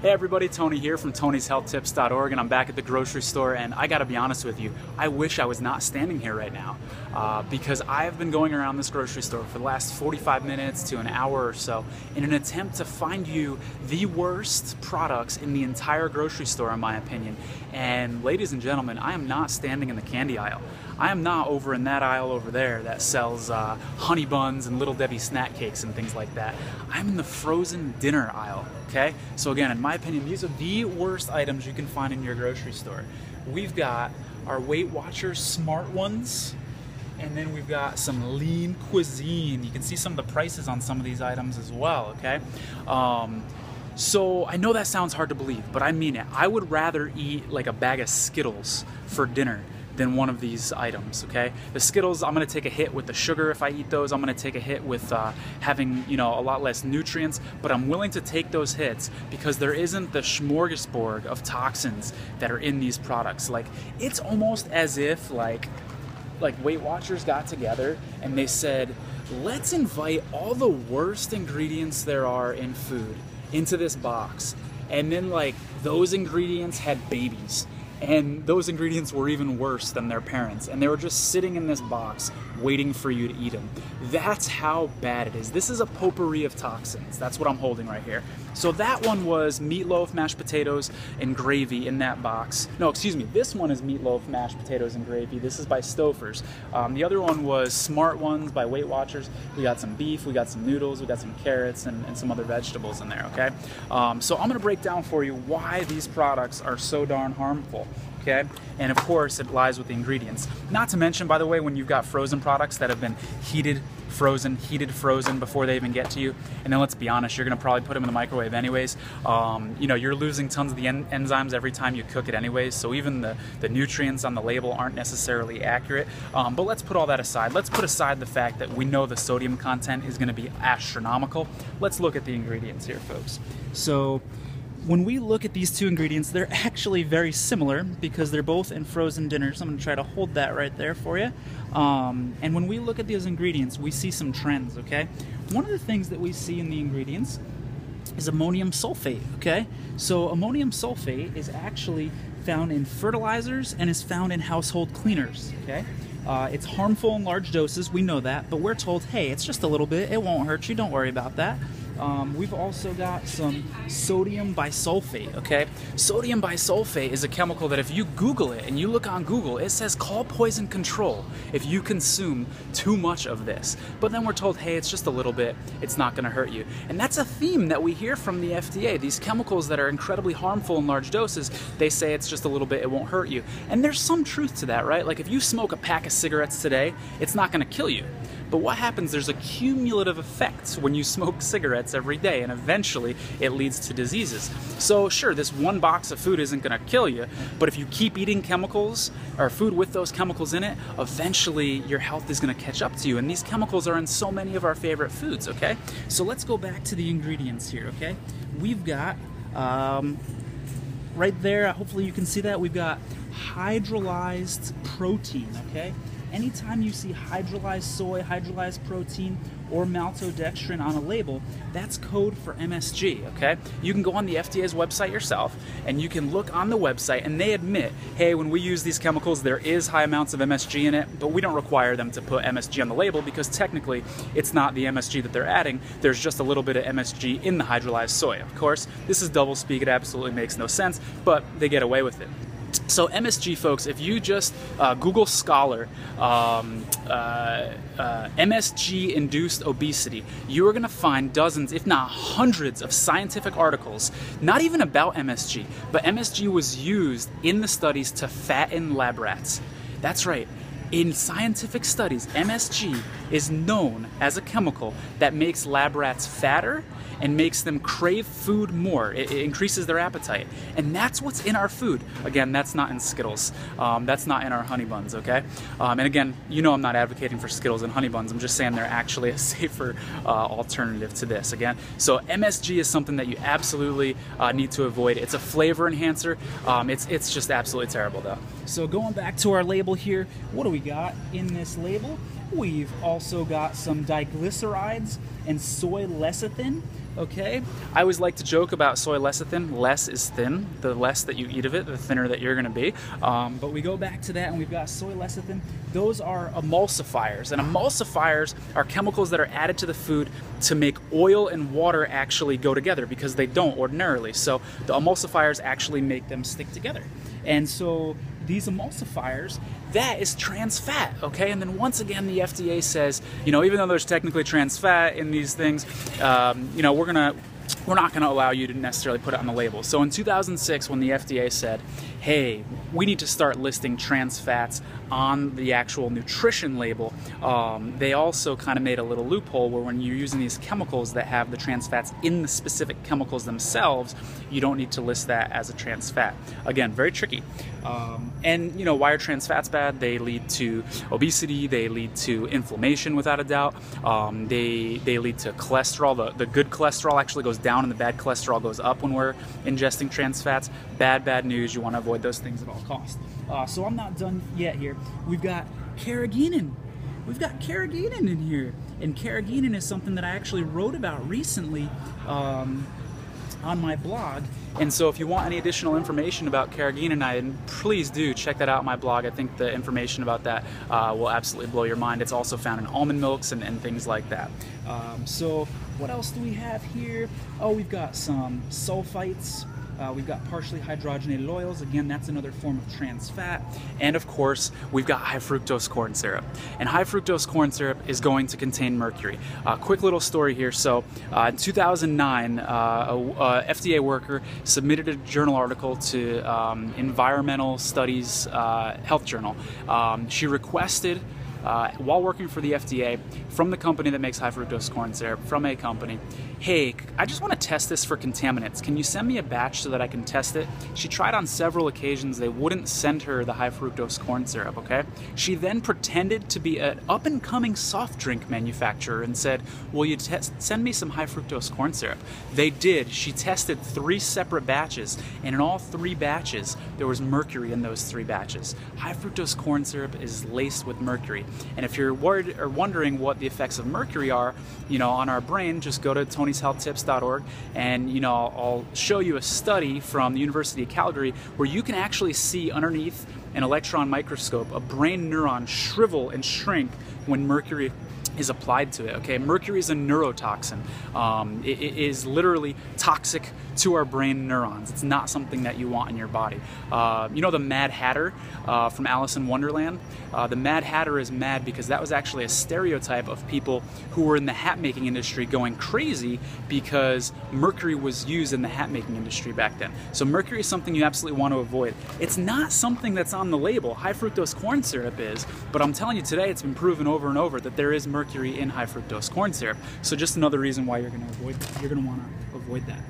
Hey everybody, Tony here from Tony'sHealthTips.org, and I'm back at the grocery store, and I gotta be honest with you, I wish I was not standing here right now because I've been going around this grocery store for the last 45 minutes to an hour or so in an attempt to find you the worst products in the entire grocery store, in my opinion. And ladies and gentlemen, I am not standing in the candy aisle. I am not over in that aisle over there that sells honey buns and Little Debbie snack cakes and things like that. I'm in the frozen dinner aisle, okay? So again, in my opinion, these are the worst items you can find in your grocery store. We've got our Weight Watchers Smart Ones, and then we've got some lean cuisine. You can see some of the prices on some of these items as well, okay? So I know that sounds hard to believe, but I mean it. I would rather eat like a bag of Skittles for dinner than one of these items, okay? The Skittles, I'm gonna take a hit with the sugar if I eat those. I'm gonna take a hit with having, a lot less nutrients, but I'm willing to take those hits because there isn't the smorgasbord of toxins that are in these products. Like, it's almost as if like Weight Watchers got together and they said, let's invite all the worst ingredients there are in food into this box. And then like those ingredients had babies. And those ingredients were even worse than their parents, and they were just sitting in this box waiting for you to eat them. That's how bad it is. This is a potpourri of toxins. That's what I'm holding right here. So that one was meatloaf, mashed potatoes, and gravy in that box. No, excuse me, this one is meatloaf, mashed potatoes, and gravy. This is by Stouffer's. The other one was Smart Ones by Weight Watchers. We got some beef, we got some noodles, we got some carrots, and some other vegetables in there, okay? So I'm gonna break down for you why these products are so darn harmful. Okay? And of course, it lies with the ingredients. Not to mention, by the way, when you've got frozen products that have been heated, frozen before they even get to you, and then let's be honest, you're gonna probably put them in the microwave anyways. You're losing tons of the enzymes every time you cook it anyways, so even the nutrients on the label aren't necessarily accurate. But let's put all that aside. Let's put aside the fact that we know the sodium content is gonna be astronomical. Let's look at the ingredients here, folks. So, when we look at these two ingredients, they're actually very similar because they're both in frozen dinners. I'm going to try to hold that right there for you. And when we look at those ingredients, we see some trends, okay? One of the things that we see in the ingredients is ammonium sulfate, okay? So ammonium sulfate is actually found in fertilizers and is found in household cleaners, okay? It's harmful in large doses, we know that, but we're told, hey, it's just a little bit, it won't hurt you, don't worry about that. We've also got some sodium bisulfate, okay? Sodium bisulfate is a chemical that if you Google it and you look on Google, it says call poison control if you consume too much of this. But then we're told, hey, it's just a little bit, it's not gonna hurt you. And that's a theme that we hear from the FDA. These chemicals that are incredibly harmful in large doses, they say it's just a little bit, it won't hurt you. And there's some truth to that, right? Like if you smoke a pack of cigarettes today, it's not gonna kill you. But what happens, there's a cumulative effect when you smoke cigarettes every day, and eventually it leads to diseases. So sure, this one box of food isn't gonna kill you, but if you keep eating chemicals, or food with those chemicals in it, eventually your health is gonna catch up to you, and these chemicals are in so many of our favorite foods, okay? So let's go back to the ingredients here, okay? We've got, right there, hopefully you can see that, we've got hydrolyzed protein, okay? Anytime you see hydrolyzed soy, hydrolyzed protein, or maltodextrin on a label, that's code for MSG, okay? You can go on the FDA's website yourself, and you can look on the website, and they admit, hey, when we use these chemicals, there is high amounts of MSG in it, but we don't require them to put MSG on the label because technically it's not the MSG that they're adding, there's just a little bit of MSG in the hydrolyzed soy. Of course, this is doublespeak, it absolutely makes no sense, but they get away with it. So MSG, folks, if you just Google Scholar MSG-induced obesity, you are going to find dozens, if not hundreds, of scientific articles, not even about MSG, but MSG was used in the studies to fatten lab rats. That's right. In scientific studies, MSG is known as a chemical that makes lab rats fatter and makes them crave food more. It increases their appetite. And that's what's in our food. Again, that's not in Skittles. That's not in our honey buns, okay? And again, you know I'm not advocating for Skittles and honey buns. I'm just saying they're actually a safer alternative to this, again. So MSG is something that you absolutely need to avoid. It's a flavor enhancer. It's just absolutely terrible, though. So going back to our label here, what do we got in this label? We've also got some diglycerides and soy lecithin. okay? I always like to joke about soy lecithin. Less is thin. The less that you eat of it, the thinner that you're gonna be. But we go back to that and we've got soy lecithin. Those are emulsifiers, and emulsifiers are chemicals that are added to the food to make oil and water actually go together, because they don't ordinarily. So the emulsifiers actually make them stick together. And so these emulsifiers, that is trans fat, okay? And then once again, the FDA says, you know, even though there's technically trans fat in these things, you know, we're not going to allow you to necessarily put it on the label. So in 2006, when the FDA said, hey, we need to start listing trans fats on the actual nutrition label, they also kind of made a little loophole where when you're using these chemicals that have the trans fats in the specific chemicals themselves, you don't need to list that as a trans fat. Again, very tricky. And you know, why are trans fats bad? They lead to obesity, they lead to inflammation without a doubt, they lead to cholesterol. The good cholesterol actually goes down and the bad cholesterol goes up when we're ingesting trans fats. Bad news. You want to avoid those things at all costs. So I'm not done yet here. We've got carrageenan. We've got carrageenan in here, and carrageenan is something that I actually wrote about recently on my blog. And so if you want any additional information about carrageenan, please do check that out on my blog. I think the information about that will absolutely blow your mind. It's also found in almond milks and things like that. So what else do we have here? Oh, we've got some sulfites. We've got partially hydrogenated oils. Again, that's another form of trans fat. And of course, we've got high fructose corn syrup. And high fructose corn syrup is going to contain mercury. Quick little story here. So in 2009, a FDA worker submitted a journal article to Environmental Studies Health Journal. She requested, while working for the FDA, from the company that makes high fructose corn syrup, from a company, hey, I just want to test this for contaminants. Can you send me a batch so that I can test it? She tried on several occasions. They wouldn't send her the high fructose corn syrup, okay? She then pretended to be an up-and-coming soft drink manufacturer and said, will you send me some high fructose corn syrup? They did. She tested 3 separate batches, and in all 3 batches, there was mercury in those 3 batches. High fructose corn syrup is laced with mercury. And if you're worried or wondering what the effects of mercury are, you know, on our brain, just go to tonyshealthtips.org, and you know, I'll show you a study from the University of Calgary where you can actually see underneath an electron microscope a brain neuron shrivel and shrink when mercury is applied to it. Okay, mercury is a neurotoxin. It is literally toxic to our brain neurons. It's not something that you want in your body. You know the Mad Hatter from Alice in Wonderland? The Mad Hatter is mad because that was actually a stereotype of people who were in the hat making industry going crazy because mercury was used in the hat making industry back then. So mercury is something you absolutely want to avoid. It's not something that's on the label. High fructose corn syrup is, but I'm telling you today, it's been proven over and over that there is mercury in high fructose corn syrup. So just another reason why you're going to avoid that. You're going to want to avoid that.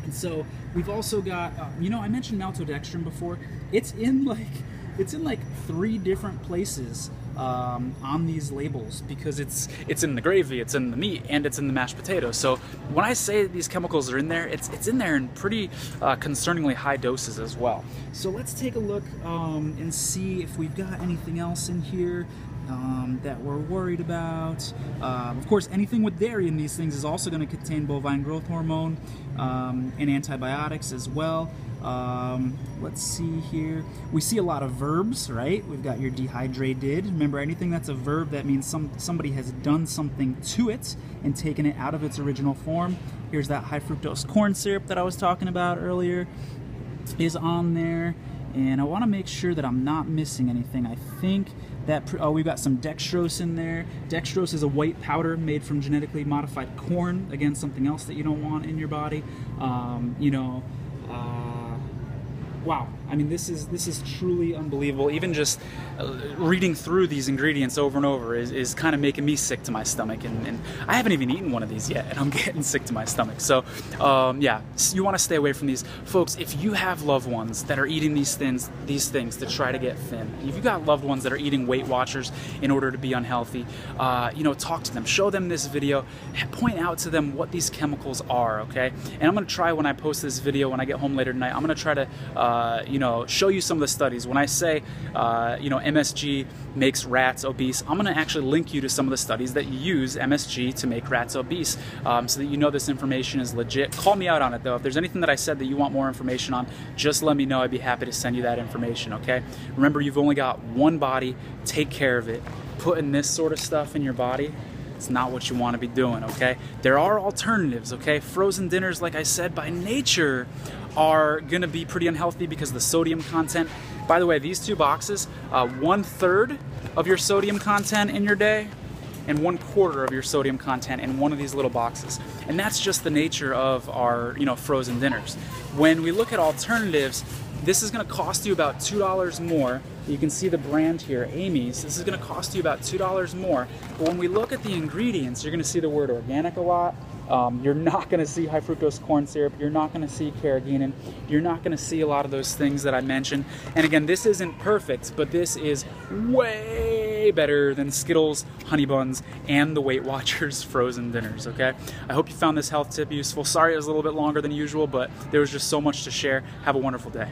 And so we've also got, you know, I mentioned maltodextrin before. It's in like 3 different places on these labels because it's in the gravy, it's in the meat, and it's in the mashed potatoes. So when I say these chemicals are in there, it's in there in pretty concerningly high doses as well. So let's take a look and see if we've got anything else in here that we're worried about. Of course, anything with dairy in these things is also going to contain bovine growth hormone and antibiotics as well. Let's see here. We see a lot of verbs, right? We've got your dehydrated. Remember, anything that's a verb, that means somebody has done something to it and taken it out of its original form. Here's that high fructose corn syrup that I was talking about earlier is on there. And I want to make sure that I'm not missing anything. I think that, we've got some dextrose in there. Dextrose is a white powder made from genetically modified corn. Again, something else that you don't want in your body. You know, wow, I mean, this is truly unbelievable. Even just reading through these ingredients over and over is kind of making me sick to my stomach, and I haven't even eaten one of these yet, and I'm getting sick to my stomach. So yeah, you want to stay away from these. Folks, if you have loved ones that are eating these things to try to get thin, if you've got loved ones that are eating Weight Watchers in order to be unhealthy, you know, talk to them, show them this video, point out to them what these chemicals are, okay? And I'm going to try, when I post this video, when I get home later tonight, I'm going to try to show you some of the studies. When I say, MSG makes rats obese, I'm going to actually link you to some of the studies that use MSG to make rats obese, so that you know this information is legit. Call me out on it though. If there's anything that I said that you want more information on, just let me know. I'd be happy to send you that information, okay? Remember, you've only got one body. Take care of it. Putting this sort of stuff in your body, it's not what you want to be doing, okay? There are alternatives, okay? Frozen dinners, like I said, by nature are gonna be pretty unhealthy because of the sodium content. By the way, these two boxes, 1/3 of your sodium content in your day and 1/4 of your sodium content in one of these little boxes. And that's just the nature of our, frozen dinners. When we look at alternatives, this is gonna cost you about $2 more. You can see the brand here, Amy's. This is gonna cost you about $2 more. But when we look at the ingredients, you're gonna see the word organic a lot. You're not gonna see high fructose corn syrup. You're not gonna see carrageenan. You're not gonna see a lot of those things that I mentioned. And again, this isn't perfect, but this is way better than Skittles, Honey Buns, and the Weight Watchers frozen dinners, okay? I hope you found this health tip useful. Sorry it was a little bit longer than usual, but there was just so much to share. Have a wonderful day.